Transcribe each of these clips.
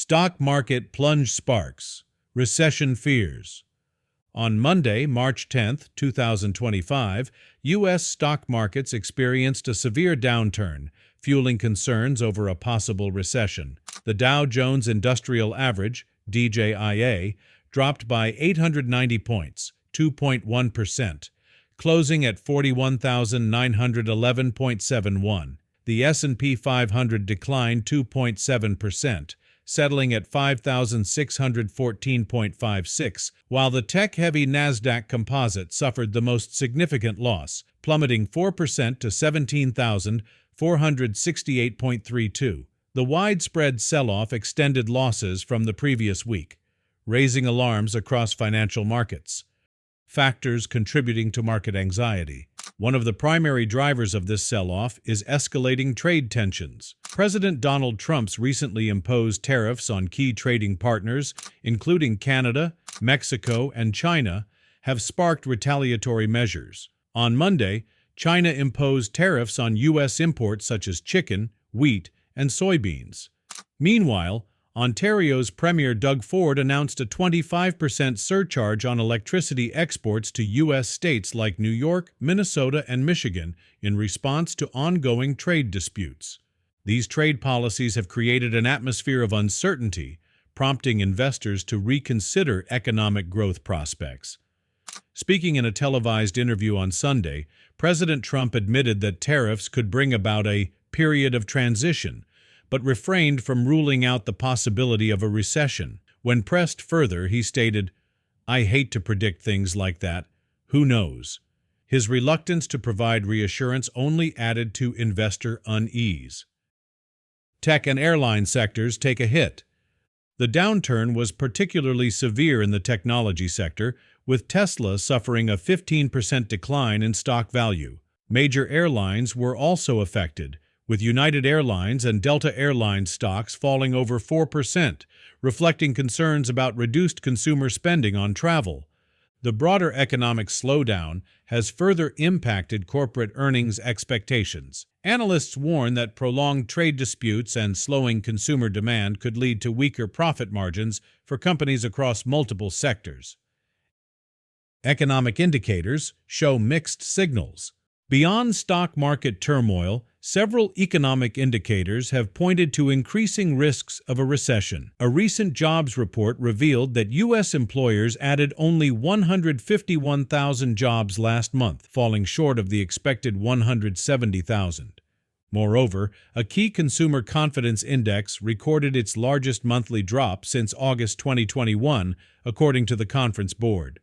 Stock market plunge sparks. Recession fears. On Monday, March 10, 2025, U.S. stock markets experienced a severe downturn, fueling concerns over a possible recession. The Dow Jones Industrial Average, DJIA, dropped by 890 points, 2.1%, closing at 41,911.71. The S&P 500 declined 2.7%, settling at 5,614.56, while the tech-heavy Nasdaq composite suffered the most significant loss, plummeting 4% to 17,468.32. The widespread sell-off extended losses from the previous week, raising alarms across financial markets. Factors contributing to market anxiety. One of the primary drivers of this sell-off is escalating trade tensions. President Donald Trump's recently imposed tariffs on key trading partners, including Canada, Mexico, and China, have sparked retaliatory measures. On Monday, China imposed tariffs on U.S. imports such as chicken, wheat, and soybeans. Meanwhile, Ontario's Premier Doug Ford announced a 25% surcharge on electricity exports to U.S. states like New York, Minnesota, and Michigan in response to ongoing trade disputes. These trade policies have created an atmosphere of uncertainty, prompting investors to reconsider economic growth prospects. Speaking in a televised interview on Sunday, President Trump admitted that tariffs could bring about a period of transition, but refrained from ruling out the possibility of a recession. When pressed further, he stated, "I hate to predict things like that. Who knows?" His reluctance to provide reassurance only added to investor unease. Tech and airline sectors take a hit. The downturn was particularly severe in the technology sector, with Tesla suffering a 15% decline in stock value. Major airlines were also affected, with United Airlines and Delta Airlines stocks falling over 4%, reflecting concerns about reduced consumer spending on travel. The broader economic slowdown has further impacted corporate earnings expectations. Analysts warn that prolonged trade disputes and slowing consumer demand could lead to weaker profit margins for companies across multiple sectors. Economic indicators show mixed signals. Beyond stock market turmoil, several economic indicators have pointed to increasing risks of a recession. A recent jobs report revealed that U.S. employers added only 151,000 jobs last month, falling short of the expected 170,000. Moreover, a key consumer confidence index recorded its largest monthly drop since August 2021, according to the Conference Board.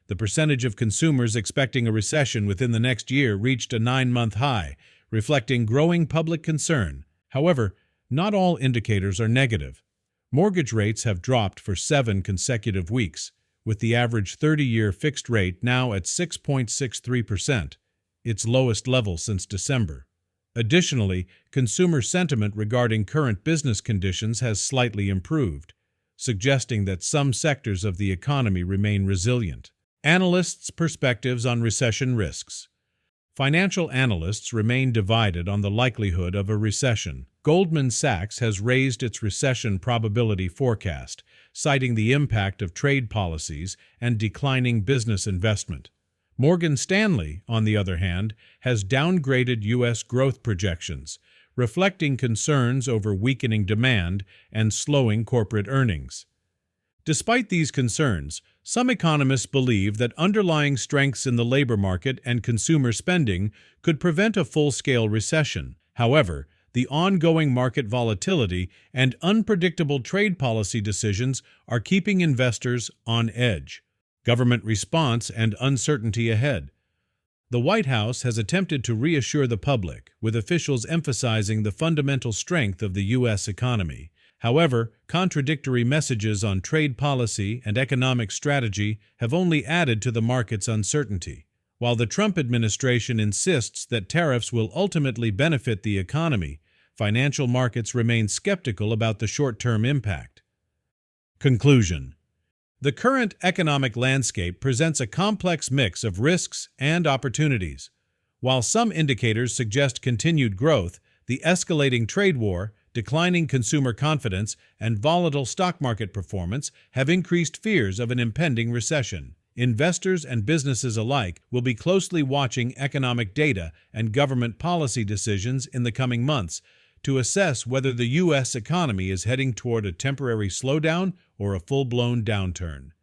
The percentage of consumers expecting a recession within the next year reached a 9-month high, reflecting growing public concern. However, not all indicators are negative. Mortgage rates have dropped for 7 consecutive weeks, with the average 30-year fixed rate now at 6.63%, its lowest level since December. Additionally, consumer sentiment regarding current business conditions has slightly improved, suggesting that some sectors of the economy remain resilient. Analysts' perspectives on recession risks. Financial analysts remain divided on the likelihood of a recession. Goldman Sachs has raised its recession probability forecast, citing the impact of trade policies and declining business investment. Morgan Stanley, on the other hand, has downgraded U.S. growth projections, reflecting concerns over weakening demand and slowing corporate earnings. Despite these concerns, some economists believe that underlying strengths in the labor market and consumer spending could prevent a full-scale recession. However, the ongoing market volatility and unpredictable trade policy decisions are keeping investors on edge. Government response and uncertainty ahead. The White House has attempted to reassure the public, with officials emphasizing the fundamental strength of the U.S. economy. However, contradictory messages on trade policy and economic strategy have only added to the market's uncertainty. While the Trump administration insists that tariffs will ultimately benefit the economy, financial markets remain skeptical about the short-term impact. Conclusion. The current economic landscape presents a complex mix of risks and opportunities. While some indicators suggest continued growth, the escalating trade war, Declining consumer confidence and volatile stock market performance have increased fears of an impending recession. Investors and businesses alike will be closely watching economic data and government policy decisions in the coming months to assess whether the U.S. economy is heading toward a temporary slowdown or a full-blown downturn.